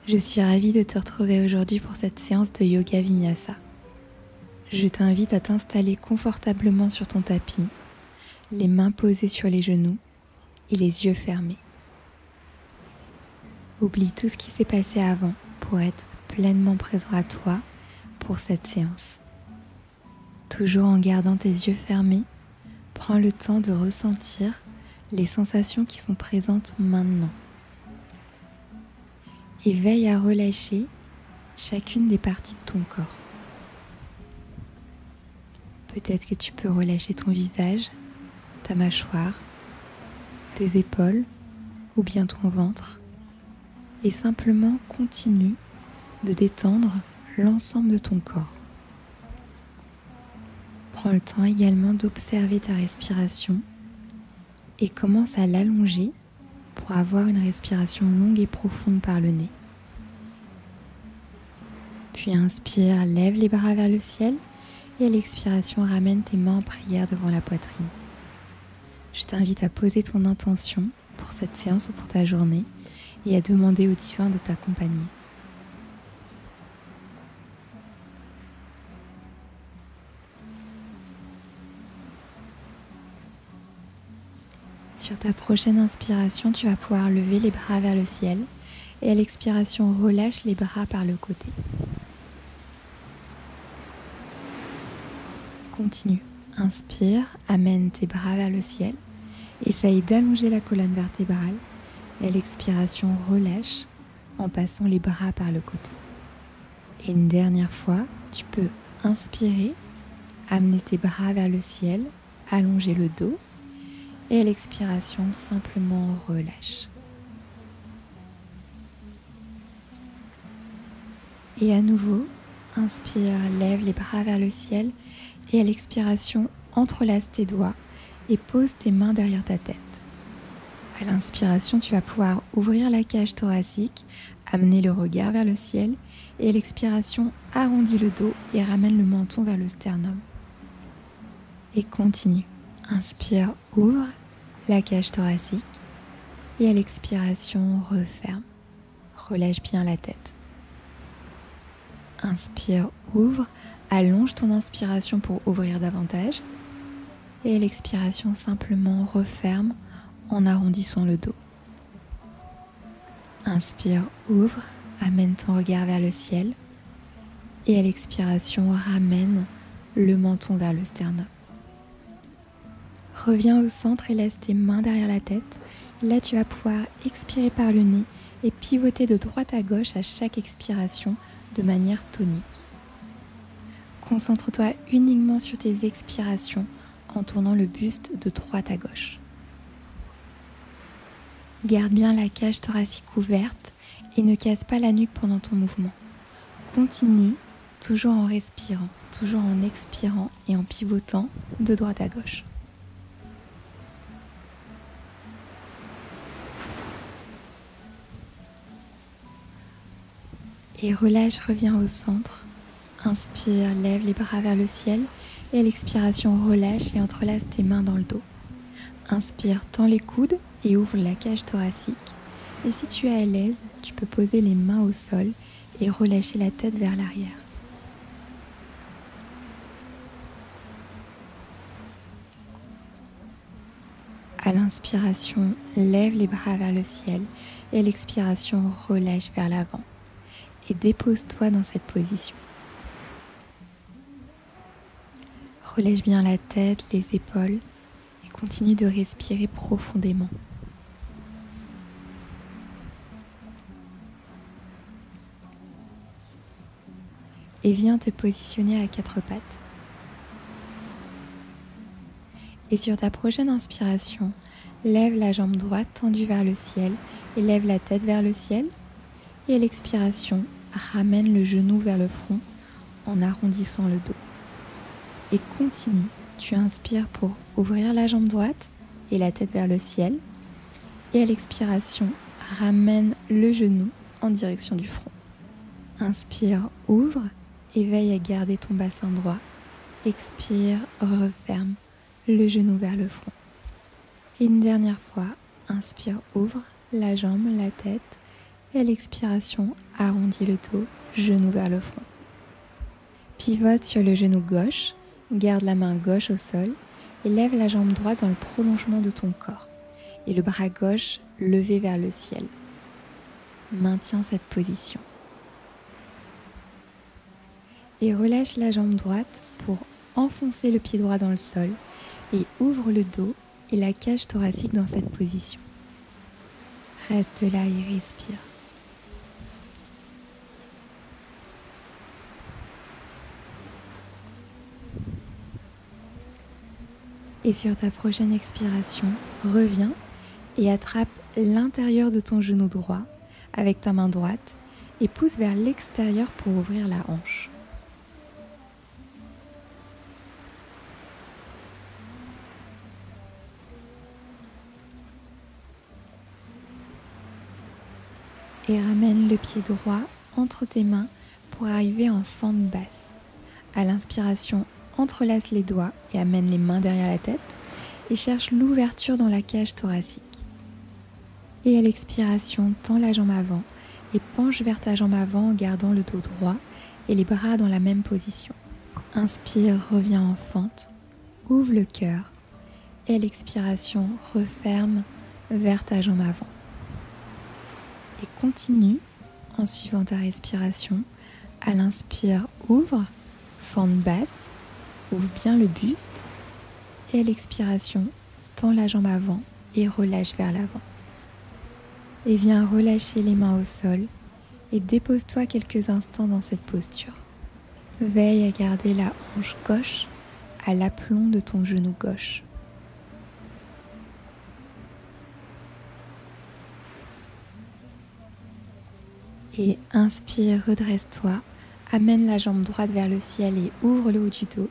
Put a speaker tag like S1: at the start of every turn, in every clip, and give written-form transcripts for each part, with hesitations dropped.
S1: Je suis ravie de te retrouver aujourd'hui pour cette séance de yoga vinyasa. Je t'invite à t'installer confortablement sur ton tapis, les mains posées sur les genoux et les yeux fermés. Oublie tout ce qui s'est passé avant pour être pleinement présent à toi pour cette séance. Toujours en gardant tes yeux fermés, prends le temps de ressentir les sensations qui sont présentes maintenant. Et veille à relâcher chacune des parties de ton corps. Peut-être que tu peux relâcher ton visage, ta mâchoire, tes épaules ou bien ton ventre et simplement continue de détendre l'ensemble de ton corps. Prends le temps également d'observer ta respiration et commence à l'allonger pour avoir une respiration longue et profonde par le nez. Puis inspire, lève les bras vers le ciel et à l'expiration, ramène tes mains en prière devant la poitrine. Je t'invite à poser ton intention pour cette séance ou pour ta journée et à demander au divin de t'accompagner. Sur ta prochaine inspiration, tu vas pouvoir lever les bras vers le ciel et à l'expiration, relâche les bras par le côté. Continue. Inspire, amène tes bras vers le ciel. Essaye d'allonger la colonne vertébrale et à l'expiration, relâche en passant les bras par le côté. Et une dernière fois, tu peux inspirer, amener tes bras vers le ciel, allonger le dos. Et à l'expiration, simplement relâche. Et à nouveau, inspire, lève les bras vers le ciel. Et à l'expiration, entrelace tes doigts et pose tes mains derrière ta tête. À l'inspiration, tu vas pouvoir ouvrir la cage thoracique, amener le regard vers le ciel. Et à l'expiration, arrondis le dos et ramène le menton vers le sternum. Et continue. Inspire, ouvre la cage thoracique et à l'expiration, referme. Relâche bien la tête. Inspire, ouvre, allonge ton inspiration pour ouvrir davantage et à l'expiration, simplement referme en arrondissant le dos. Inspire, ouvre, amène ton regard vers le ciel et à l'expiration, ramène le menton vers le sternum. Reviens au centre et laisse tes mains derrière la tête. Là, tu vas pouvoir expirer par le nez et pivoter de droite à gauche à chaque expiration de manière tonique. Concentre-toi uniquement sur tes expirations en tournant le buste de droite à gauche. Garde bien la cage thoracique ouverte et ne casse pas la nuque pendant ton mouvement. Continue, toujours en respirant, toujours en expirant et en pivotant de droite à gauche. Et relâche, reviens au centre. Inspire, lève les bras vers le ciel. Et à l'expiration, relâche et entrelace tes mains dans le dos. Inspire, tends les coudes et ouvre la cage thoracique. Et si tu es à l'aise, tu peux poser les mains au sol et relâcher la tête vers l'arrière. À l'inspiration, lève les bras vers le ciel. Et à l'expiration, relâche vers l'avant. Et dépose-toi dans cette position. Relâche bien la tête, les épaules et continue de respirer profondément. Et viens te positionner à quatre pattes. Et sur ta prochaine inspiration, lève la jambe droite tendue vers le ciel et lève la tête vers le ciel. Et à l'expiration, ramène le genou vers le front en arrondissant le dos. Et continue. Tu inspires pour ouvrir la jambe droite et la tête vers le ciel. Et à l'expiration, ramène le genou en direction du front. Inspire, ouvre et veille à garder ton bassin droit. Expire, referme le genou vers le front. Et une dernière fois, inspire, ouvre la jambe, la tête Et à l'expiration, arrondis le dos, genou vers le front. Pivote sur le genou gauche, garde la main gauche au sol et lève la jambe droite dans le prolongement de ton corps et le bras gauche levé vers le ciel. Maintiens cette position. Et relâche la jambe droite pour enfoncer le pied droit dans le sol et ouvre le dos et la cage thoracique dans cette position. Reste là et respire. Et sur ta prochaine expiration, reviens et attrape l'intérieur de ton genou droit avec ta main droite et pousse vers l'extérieur pour ouvrir la hanche. Et ramène le pied droit entre tes mains pour arriver en fente basse. À l'inspiration, entrelace les doigts et amène les mains derrière la tête et cherche l'ouverture dans la cage thoracique. Et à l'expiration, tends la jambe avant et penche vers ta jambe avant en gardant le dos droit et les bras dans la même position. Inspire, reviens en fente, ouvre le cœur et à l'expiration, referme vers ta jambe avant. Et continue en suivant ta respiration. À l'inspire, ouvre, fente basse, ouvre bien le buste. Et à l'expiration, tends la jambe avant et relâche vers l'avant. Et viens relâcher les mains au sol et dépose-toi quelques instants dans cette posture. Veille à garder la hanche gauche à l'aplomb de ton genou gauche. Et inspire, redresse-toi, amène la jambe droite vers le ciel et ouvre le haut du dos.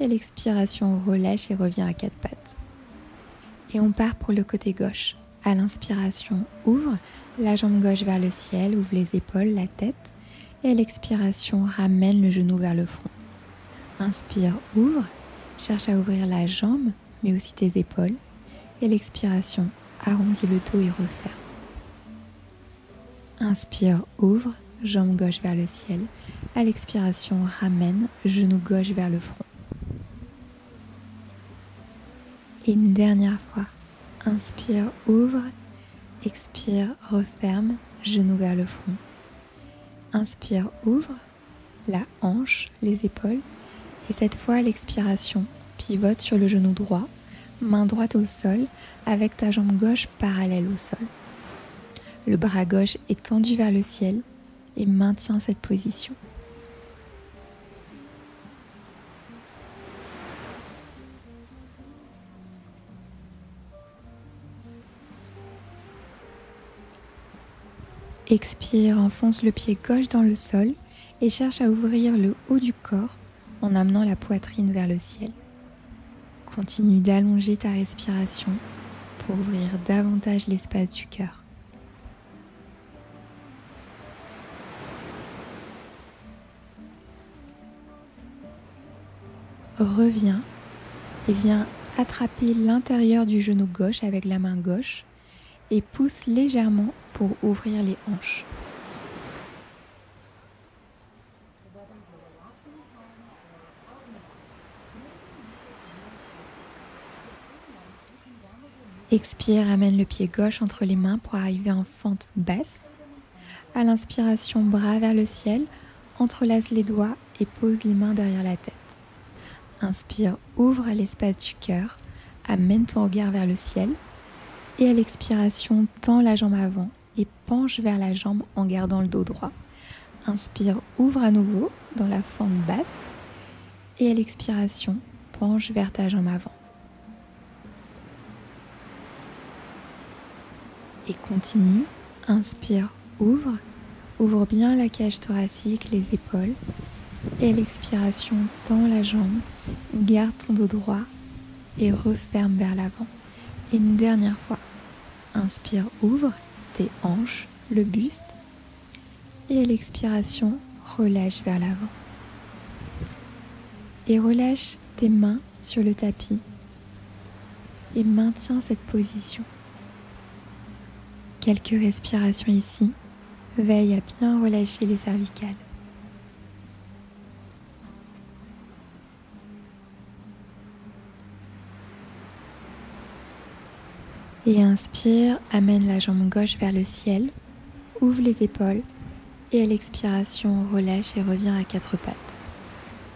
S1: Et à l'expiration, relâche et reviens à quatre pattes. Et on part pour le côté gauche. À l'inspiration, ouvre la jambe gauche vers le ciel, ouvre les épaules, la tête. Et à l'expiration, ramène le genou vers le front. Inspire, ouvre, cherche à ouvrir la jambe, mais aussi tes épaules. Et à l'expiration, arrondis le dos et referme. Inspire, ouvre, jambe gauche vers le ciel. À l'expiration, ramène, genou gauche vers le front. Et une dernière fois. Inspire, ouvre, expire, referme, genou vers le front. Inspire, ouvre, la hanche, les épaules. Et cette fois, à l'expiration, pivote sur le genou droit, main droite au sol, avec ta jambe gauche parallèle au sol. Le bras gauche est tendu vers le ciel et maintiens cette position. Expire, enfonce le pied gauche dans le sol et cherche à ouvrir le haut du corps en amenant la poitrine vers le ciel. Continue d'allonger ta respiration pour ouvrir davantage l'espace du cœur. Reviens et viens attraper l'intérieur du genou gauche avec la main gauche et pousse légèrement pour ouvrir les hanches. Expire, amène le pied gauche entre les mains pour arriver en fente basse. À l'inspiration, bras vers le ciel, entrelace les doigts et pose les mains derrière la tête. Inspire, ouvre l'espace du cœur, amène ton regard vers le ciel. Et à l'expiration, tends la jambe avant et penche vers la jambe en gardant le dos droit. Inspire, ouvre à nouveau dans la fente basse. Et à l'expiration, penche vers ta jambe avant. Et continue. Inspire, ouvre. Ouvre bien la cage thoracique, les épaules. Et à l'expiration, tends la jambe, garde ton dos droit et referme vers l'avant. Et une dernière fois. Inspire, ouvre tes hanches, le buste. Et à l'expiration, relâche vers l'avant. Et relâche tes mains sur le tapis. Et maintiens cette position. Quelques respirations ici. Veille à bien relâcher les cervicales. Et inspire, amène la jambe gauche vers le ciel, ouvre les épaules et à l'expiration, relâche et reviens à quatre pattes.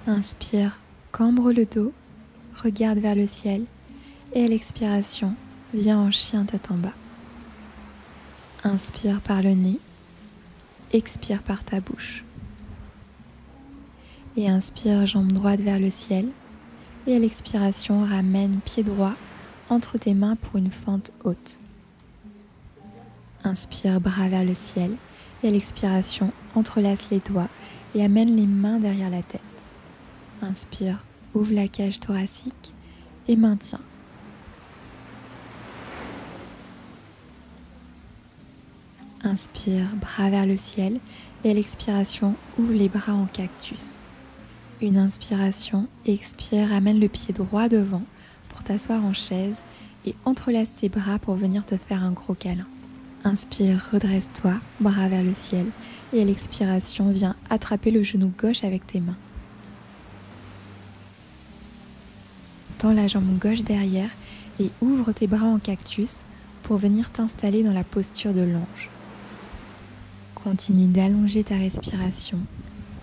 S1: Inspire, cambre le dos, regarde vers le ciel et à l'expiration, viens en chien tête en bas. Inspire par le nez, expire par ta bouche. Et inspire, jambe droite vers le ciel et à l'expiration, ramène pied droit entre tes mains pour une fente haute. Inspire, bras vers le ciel et à l'expiration, entrelace les doigts et amène les mains derrière la tête. Inspire, ouvre la cage thoracique et maintiens. Inspire, bras vers le ciel et à l'expiration, ouvre les bras en cactus. Une inspiration, expire, amène le pied droit devant pour t'asseoir en chaise et entrelace tes bras pour venir te faire un gros câlin. Inspire, redresse-toi, bras vers le ciel et à l'expiration, viens attraper le genou gauche avec tes mains. Tends la jambe gauche derrière et ouvre tes bras en cactus pour venir t'installer dans la posture de l'ange. Continue d'allonger ta respiration.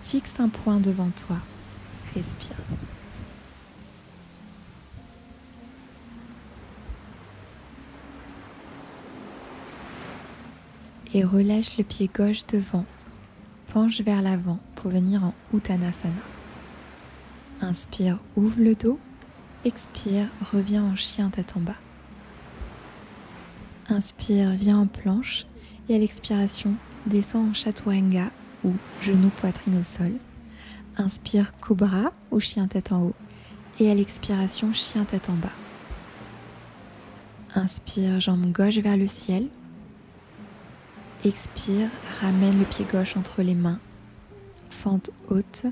S1: Fixe un point devant toi. Respire. Et relâche le pied gauche devant. Penche vers l'avant pour venir en Uttanasana. Inspire, ouvre le dos. Expire, reviens en chien tête en bas. Inspire, viens en planche et à l'expiration, descends en Chaturanga ou genou poitrine au sol. Inspire, cobra ou chien tête en haut et à l'expiration, chien tête en bas. Inspire, jambe gauche vers le ciel. Expire, ramène le pied gauche entre les mains, fente haute,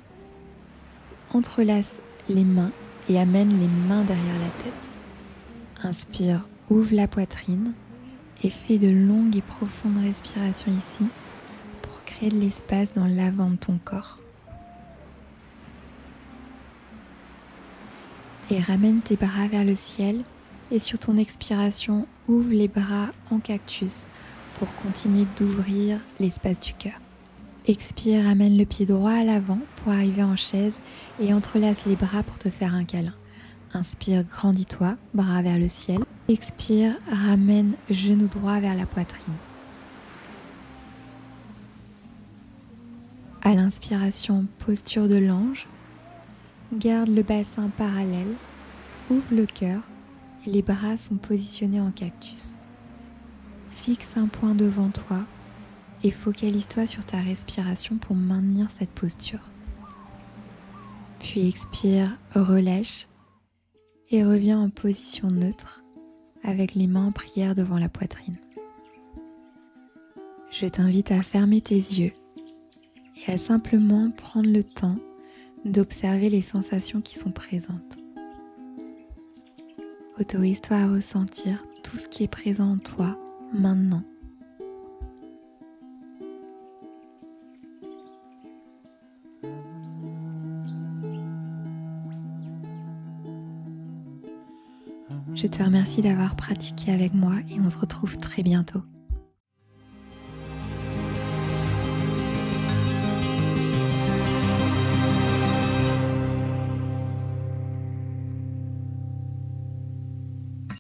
S1: entrelace les mains et amène les mains derrière la tête. Inspire, ouvre la poitrine et fais de longues et profondes respirations ici pour créer de l'espace dans l'avant de ton corps. Et ramène tes bras vers le ciel et sur ton expiration, ouvre les bras en cactus pour continuer d'ouvrir l'espace du cœur. Expire, amène le pied droit à l'avant pour arriver en chaise et entrelace les bras pour te faire un câlin. Inspire, grandis-toi, bras vers le ciel. Expire, ramène genou droit vers la poitrine. À l'inspiration, posture de l'ange. Garde le bassin parallèle, ouvre le cœur et les bras sont positionnés en cactus. Fixe un point devant toi et focalise-toi sur ta respiration pour maintenir cette posture. Puis expire, relâche et reviens en position neutre avec les mains en prière devant la poitrine. Je t'invite à fermer tes yeux et à simplement prendre le temps d'observer les sensations qui sont présentes. Autorise-toi à ressentir tout ce qui est présent en toi maintenant. Je te remercie d'avoir pratiqué avec moi et on se retrouve très bientôt.